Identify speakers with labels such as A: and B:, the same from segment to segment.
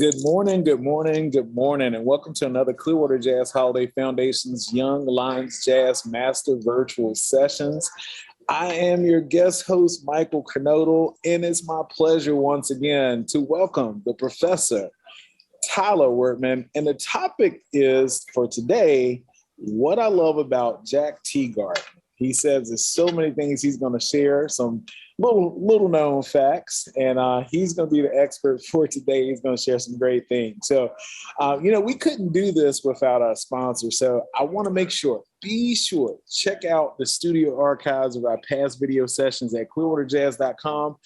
A: Good morning, good morning, good morning, and welcome to another Clearwater Jazz Holiday Foundation's Young Lions Jazz Master Virtual Sessions. I am your guest host, Michael Kernodle, and it's my pleasure once again to welcome the professor, Tyler Wertman. And the topic is, for today, what I love about Jack Teagarden. He says there's so many things he's going to share, some little known facts, and he's going to be the expert for today. He's going to share some great things. So, we couldn't do this without our sponsor. So I want to make sure, be sure, check out the studio archives of our past video sessions at clearwaterjazz.com,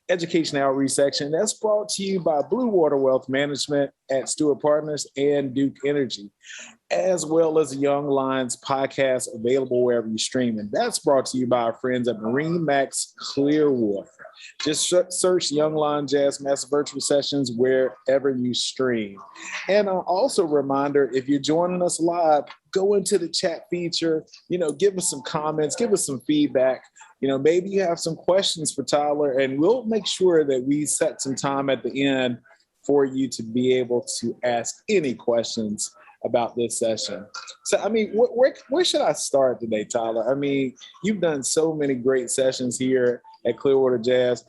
A: education outreach section. That's brought to you by Blue Water Wealth Management at Stewart Partners and Duke Energy, as well as the Young Lions podcast available wherever you stream. And that's brought to you by our friends at Marine Max Clearwater. Just search Young Lions Jazz Master Virtual Sessions wherever you stream. And also a reminder, if you're joining us live, go into the chat feature, give us some comments, give us some feedback. Maybe you have some questions for Tyler, and we'll make sure that we set some time at the end for you to be able to ask any questions about this session. So, where should I start today, Tyler? You've done so many great sessions here at Clearwater Jazz.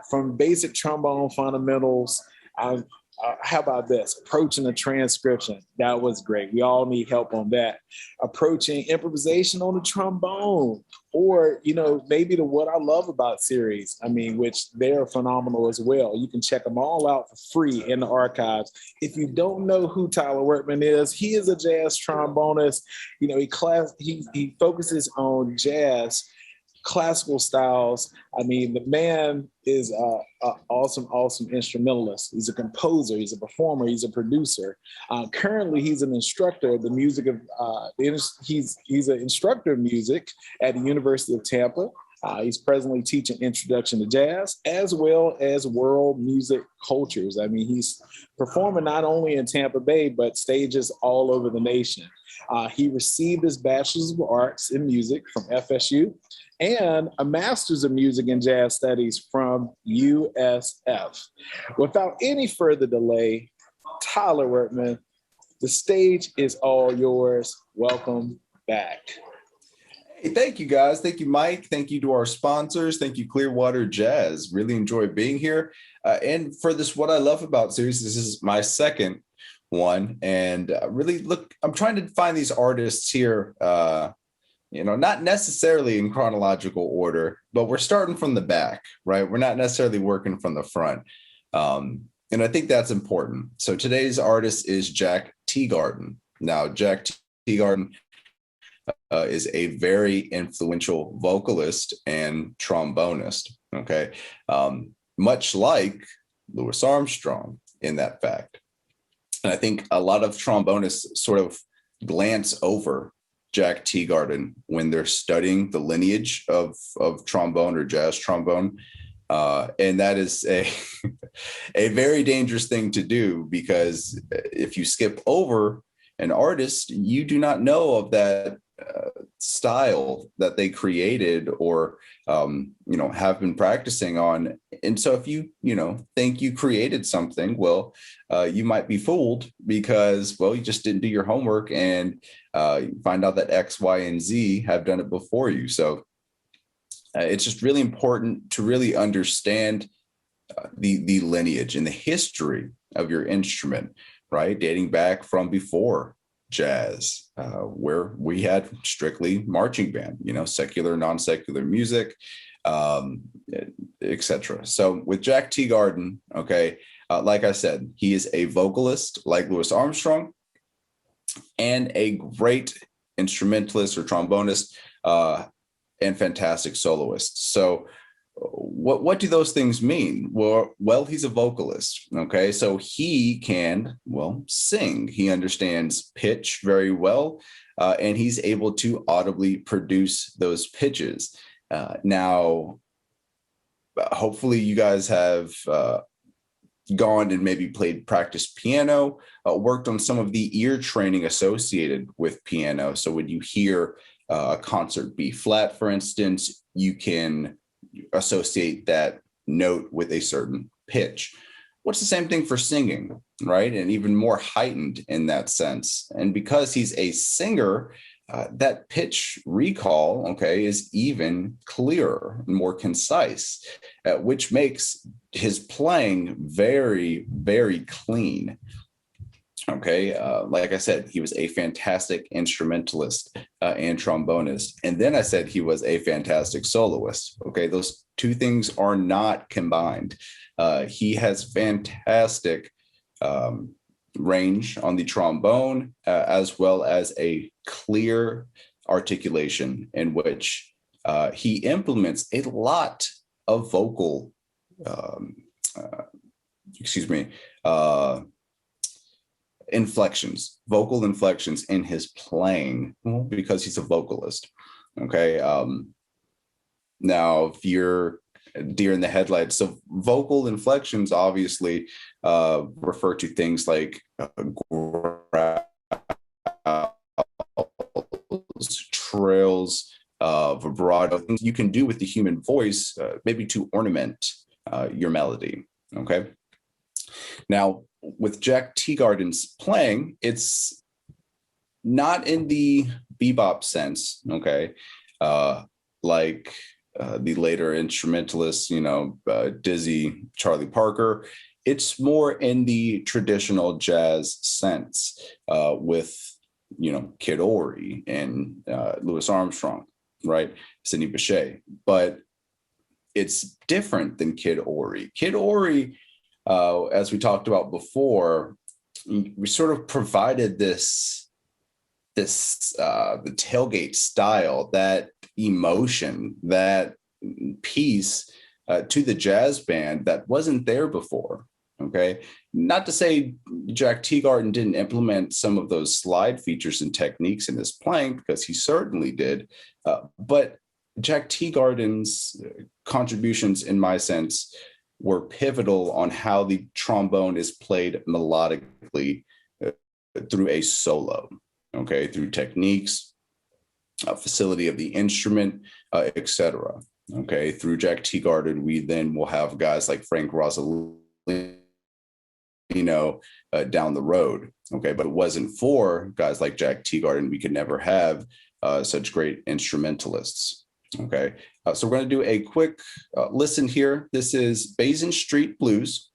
A: From basic trombone fundamentals, how about this? Approaching the transcription. That was great. We all need help on that. Approaching improvisation on the trombone, or, maybe the What I Love About series, which they're phenomenal as well. You can check them all out for free in the archives. If you don't know who Tyler Wertman is, he is a jazz trombonist. He focuses on jazz, classical styles. The man is an awesome instrumentalist. He's a composer, he's a performer, he's a producer. Currently, he's an instructor of the music of, he's an instructor of music at the University of Tampa. He's presently teaching Introduction to Jazz, as well as world music cultures. He's performing not only in Tampa Bay, but stages all over the nation. He received his Bachelor's of Arts in Music from FSU and a Master's of Music and Jazz Studies from USF. Without any further delay, Tyler Wertman, the stage is all yours. Welcome back.
B: Hey, thank you, guys. Thank you, Mike. Thank you to our sponsors. Thank you, Clearwater Jazz. Really enjoy being here. And for this What I Love About series, this is my second one. And I'm trying to find these artists here, not necessarily in chronological order, but we're starting from the back, right? We're not necessarily working from the front. And I think that's important. So today's artist is Jack Teagarden. Now, Jack Teagarden is a very influential vocalist and trombonist, okay? Much like Louis Armstrong in that fact. And I think a lot of trombonists sort of glance over Jack Teagarden when they're studying the lineage of trombone or jazz trombone. And that is a very dangerous thing to do, because if you skip over an artist, you do not know of that style that they created or have been practicing on. And so if you think you created something, well, you might be fooled because, well, you just didn't do your homework, and you find out that X, Y, and Z have done it before you. So it's just really important to really understand the lineage and the history of your instrument, right? Dating back from before jazz, where we had strictly marching band, secular, non-secular music, etc. So with Jack Teagarden, okay, like I said, he is a vocalist like Louis Armstrong and a great instrumentalist or trombonist and fantastic soloist. So what do those things mean? Well, he's a vocalist, okay? So he can, sing. He understands pitch very well, and he's able to audibly produce those pitches. Now, hopefully you guys have gone and maybe practiced piano, worked on some of the ear training associated with piano. So when you hear a concert B flat, for instance, you can associate that note with a certain pitch. What's the same thing for singing, right? And even more heightened in that sense. And because he's a singer, that pitch recall, okay, is even clearer and more concise, which makes his playing very, very clean. Okay, like I said, he was a fantastic instrumentalist and trombonist. And then I said he was a fantastic soloist. Okay, those two things are not combined. He has fantastic range on the trombone, as well as a clear articulation in which he implements a lot of vocal, vocal inflections in his playing because he's a vocalist. Okay. Now, if you're deer in the headlights, so vocal inflections obviously refer to things like growls, trills, vibrato, things you can do with the human voice, maybe to ornament your melody. Okay. Now, with Jack Teagarden's playing, it's not in the bebop sense, okay, like the later instrumentalists, Dizzy, Charlie Parker. It's more in the traditional jazz sense with, Kid Ory and Louis Armstrong, right, Sidney Bechet. But it's different than Kid Ory. Kid Ory, as we talked about before, we sort of provided the tailgate style, that emotion, that piece to the jazz band that wasn't there before. Okay, not to say Jack Teagarden didn't implement some of those slide features and techniques in his playing, because he certainly did, but Jack Teagarden's contributions, in my sense, were pivotal on how the trombone is played melodically through a solo, okay, through techniques, facility of the instrument, etc. Okay, through Jack Teagarden, we then will have guys like Frank Rossellino down the road. Okay, but it wasn't for guys like Jack Teagarden, we could never have such great instrumentalists. Okay, so we're going to do a quick listen here. This is Basin Street Blues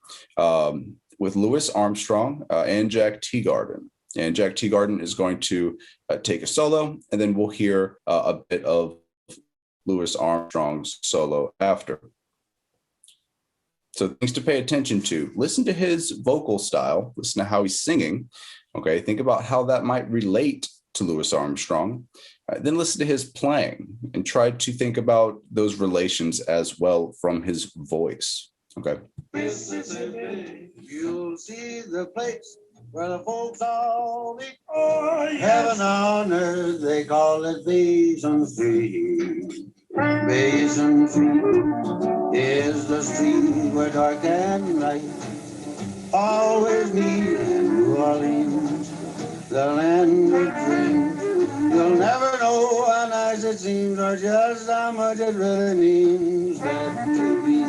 B: with Louis Armstrong and Jack Teagarden. And Jack Teagarden is going to take a solo, and then we'll hear a bit of Louis Armstrong's solo after. So things to pay attention to. Listen to his vocal style. Listen to how he's singing. Okay, think about how that might relate to Louis Armstrong. Then listen to his playing and try to think about those relations as well from his voice. Okay.
C: Mississippi, you'll see the place where the folks all meet. Oh, yes. Heaven on earth, they call it Basin Street. Basin Street is the street where dark and light always meet in New Orleans, the land of dreams. You'll never know how nice it seems, or just how much it really means that to be.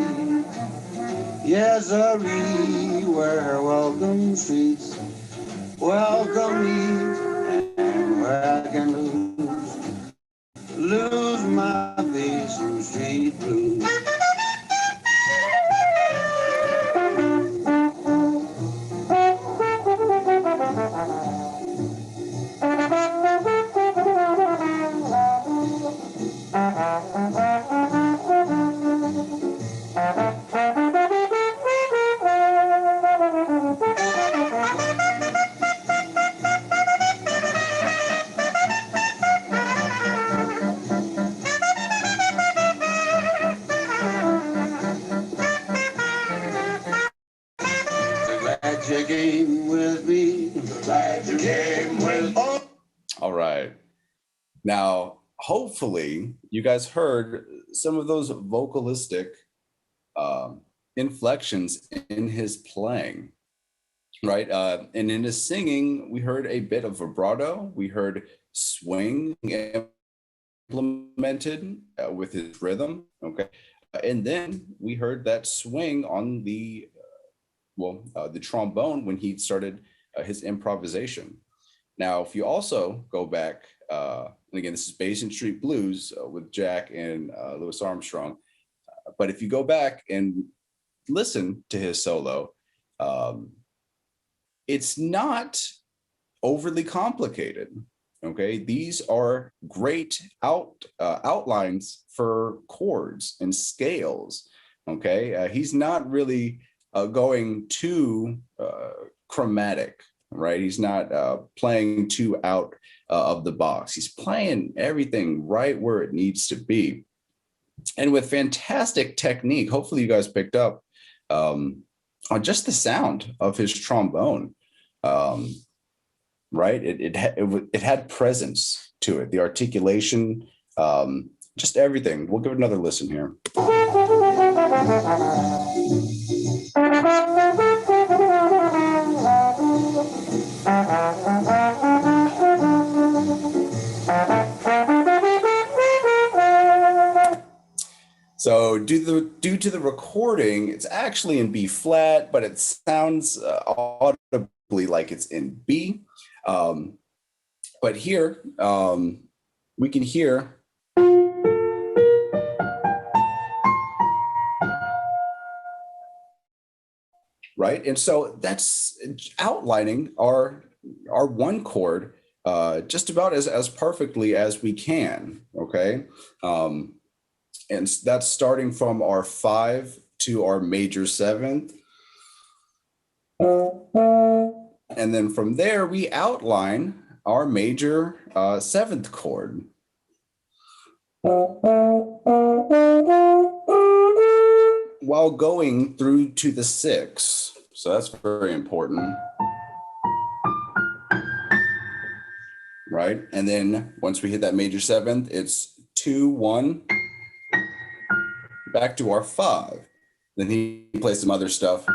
C: Yes, where welcome streets welcome me, and where I can lose my Basin Street blues. You came with me. Glad you came with me.
B: All right. Now, hopefully, you guys heard some of those vocalistic inflections in his playing, right? And in his singing, we heard a bit of vibrato. We heard swing implemented with his rhythm, okay? And then we heard that swing on the the trombone when he started his improvisation. Now, if you also go back, and again, this is Basin Street Blues with Jack and Louis Armstrong. But if you go back and listen to his solo, it's not overly complicated. Okay, these are great outlines for chords and scales. Okay, he's not really going too chromatic, right? He's not playing too out of the box. He's playing everything right where it needs to be, and with fantastic technique. Hopefully, you guys picked up on just the sound of his trombone. Right, it had presence to it, the articulation, just everything. We'll give it another listen here. So due to the recording, it's actually in B flat, but it sounds audibly like it's in B. But here we can hear right, and so that's outlining our one chord just about as perfectly as we can. Okay, and that's starting from our 5 to our major 7th. And then from there, we outline our major 7th chord. While going through to the 6th. So that's very important. Right? And then once we hit that major 7th, it's 2, 1, back to our 5. Then he plays some other stuff.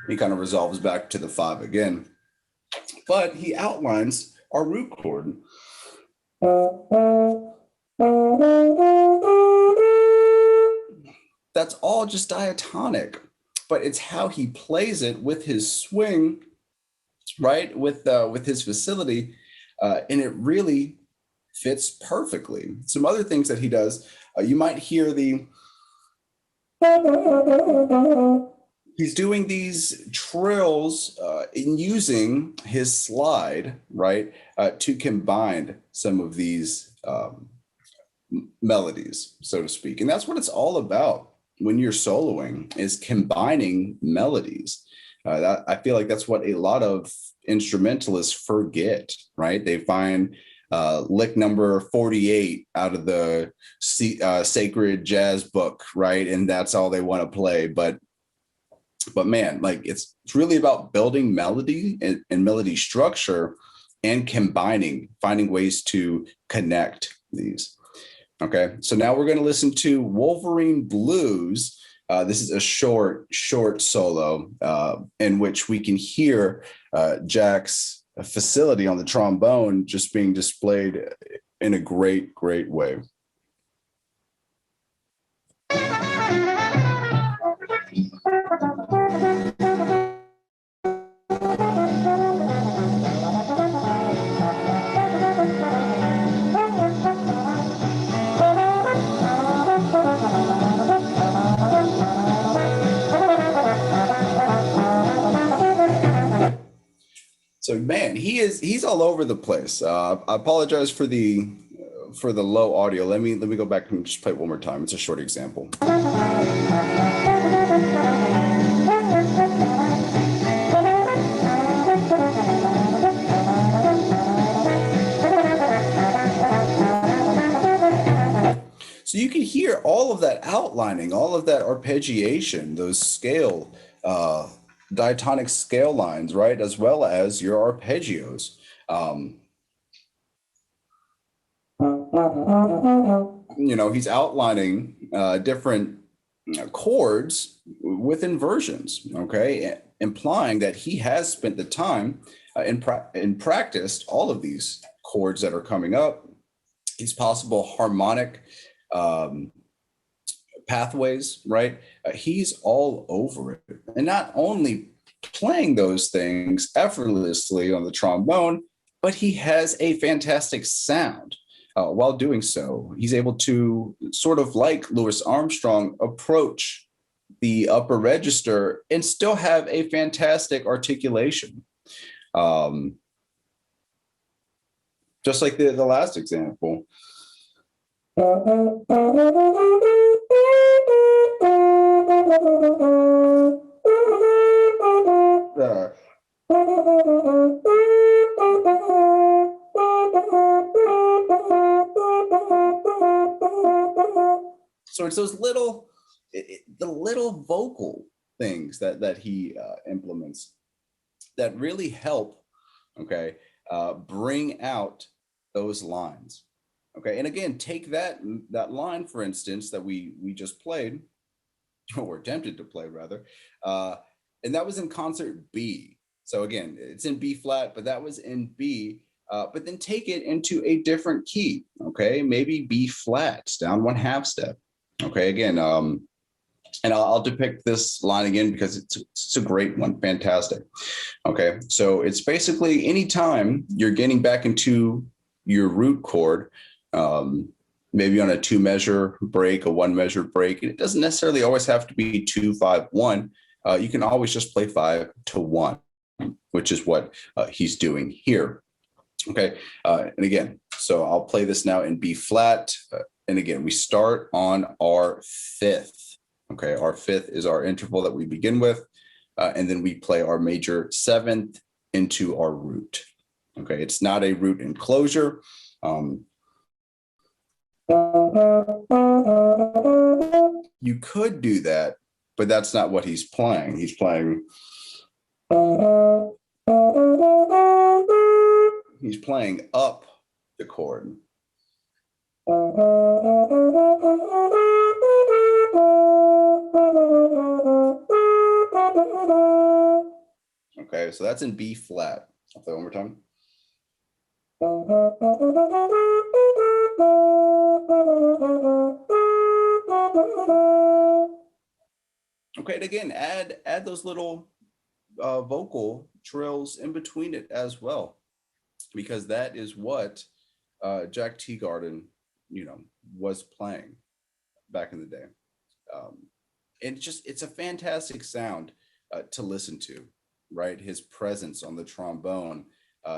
B: He kind of resolves back to the 5 again, but he outlines our root chord. That's all just diatonic, but it's how he plays it with his swing, right? With his facility, and it really fits perfectly. Some other things that he does, you might hear he's doing these trills in using his slide, right, to combine some of these melodies, so to speak. And that's what it's all about when you're soloing, is combining melodies. I feel like that's what a lot of instrumentalists forget, right? They find lick number 48 out of the sacred jazz book, right? And that's all they want to play. But man, like it's really about building melody and melody structure and finding ways to connect these. Okay, so now we're going to listen to Wolverine Blues. This is a short solo in which we can hear Jack's facility on the trombone just being displayed in a great way. So man, he's all over the place. I apologize for the low audio. Let me go back and just play it one more time. It's a short example. So you can hear all of that outlining, all of that arpeggiation, those scale diatonic scale lines, right? As well as your arpeggios. He's outlining different chords with inversions, okay? Implying that he has spent the time and practiced all of these chords that are coming up, these possible harmonic pathways, right? He's all over it. And not only playing those things effortlessly on the trombone, but he has a fantastic sound. While doing so, he's able to, sort of like Louis Armstrong, approach the upper register and still have a fantastic articulation. Just like the last example. So it's those little, the little vocal things that he implements that really help, okay, bring out those lines. Okay, and again, take that line, for instance, that we just played, or attempted to play rather, and that was in concert B. So again, it's in B flat, but that was in B. But then take it into a different key. Okay, maybe B flat, down 1/2 step. Okay, again, and I'll depict this line again because it's a great one, fantastic. Okay, so it's basically anytime you're getting back into your root chord, maybe on a 2-measure break, a 1-measure break. It doesn't necessarily always have to be 2-5-1. You can always just play 5-1, which is what he's doing here. Okay, and again, so I'll play this now in B flat. And again, we start on our 5th. Okay, our 5th is our interval that we begin with. And then we play our major 7th into our root. Okay, it's not a root enclosure. You could do that, but that's not what he's playing. He's playing up the chord. Okay, so that's in B flat. I'll play one more time. Okay, and again, add those little vocal trills in between it as well, because that is what Jack Teagarden, was playing back in the day. And it's a fantastic sound to listen to, right? His presence on the trombone,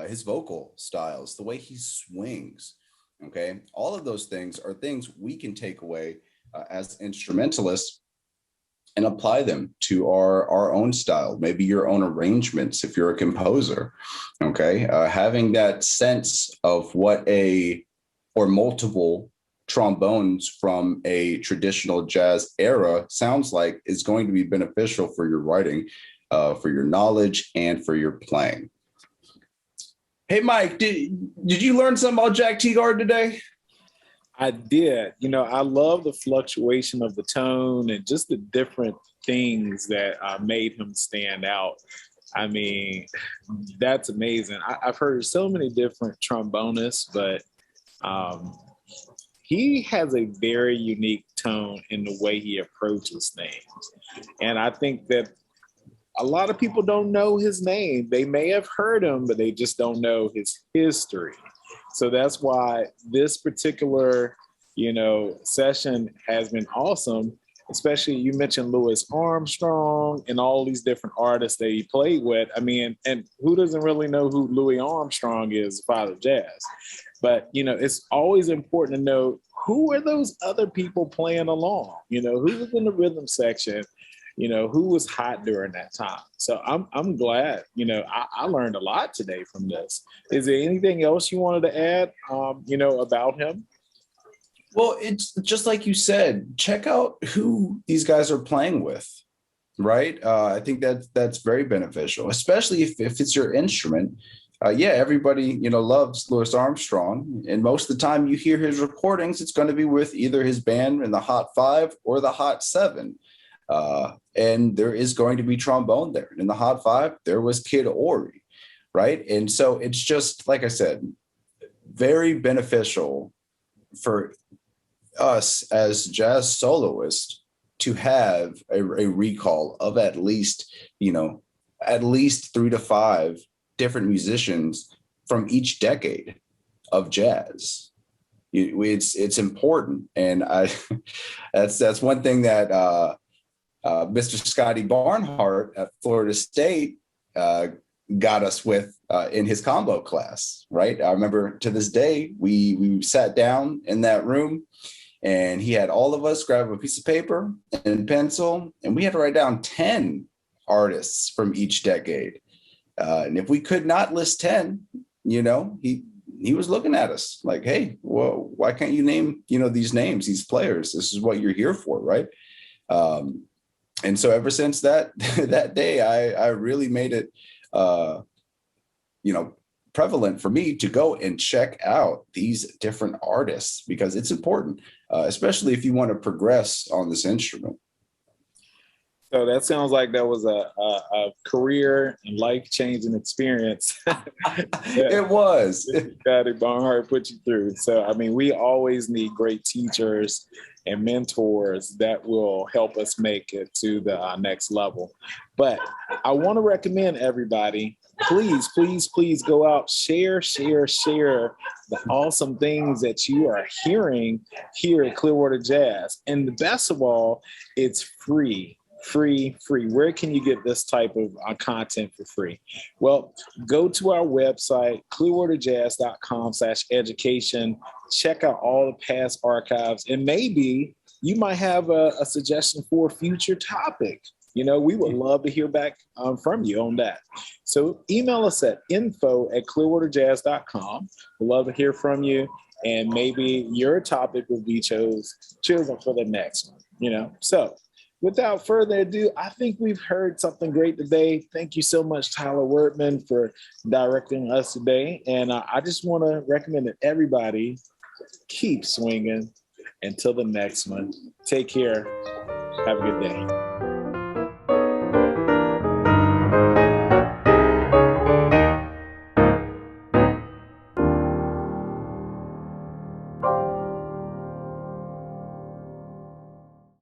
B: his vocal styles, the way he swings, okay? All of those things are things we can take away as instrumentalists and apply them to our own style, maybe your own arrangements if you're a composer, okay? Having that sense of what or multiple trombones from a traditional jazz era sounds like is going to be beneficial for your writing, for your knowledge, and for your playing. Hey, Mike, did you learn something about Jack Teagarden today?
A: I did. I love the fluctuation of the tone and just the different things that made him stand out. I mean, that's amazing. I've heard so many different trombonists, but he has a very unique tone in the way he approaches things. And I think that a lot of people don't know his name. They may have heard him, but they just don't know his history. So that's why this particular, session has been awesome. Especially, you mentioned Louis Armstrong and all these different artists that he played with. I mean, and who doesn't really know who Louis Armstrong is, father of jazz? But, it's always important to know who are those other people playing along? Who was in the rhythm section? Who was hot during that time? So I'm glad, I learned a lot today from this. Is there anything else you wanted to add, about him?
B: Well, it's just like you said, check out who these guys are playing with, right? I think that's very beneficial, especially if it's your instrument. Everybody, loves Louis Armstrong. And most of the time you hear his recordings, it's going to be with either his band in the Hot 5 or the Hot 7. And there is going to be trombone there. In the Hot 5, there was Kid Ory, right? And so it's just, like I said, very beneficial for us as jazz soloists to have a recall of at least 3 to 5 different musicians from each decade of jazz. It's important, and that's one thing that Mr. Scotty Barnhart at Florida State got us with in his combo class, right? I remember to this day, we sat down in that room, and he had all of us grab a piece of paper and pencil, and we had to write down 10 artists from each decade. And if we could not list 10, he was looking at us like, hey, well, why can't you name, these names, these players? This is what you're here for, right? And so ever since that day, I really made it, prevalent for me to go and check out these different artists, because it's important, especially if you want to progress on this instrument.
A: So that sounds like that was a career and life-changing experience.
B: It was.
A: Scotty Barnhart put you through. So, I mean, we always need great teachers and mentors that will help us make it to the next level. But I want to recommend everybody, please, please, please go out, share the awesome things that you are hearing here at Clearwater Jazz. And the best of all, it's free. Free. Where can you get this type of content for free? Well, go to our website, clearwaterjazz.com/education. Check out all the past archives, and maybe you might have a suggestion for a future topic. We would love to hear back from you on that. So email us at info@clearwaterjazz.com. We'd love to hear from you, and maybe your topic will be chosen for the next one. So without further ado, I think we've heard something great today. Thank you so much, Tyler Wertman, for directing us today. And I just want to recommend that everybody keep swinging until the next one. Take care. Have a good day.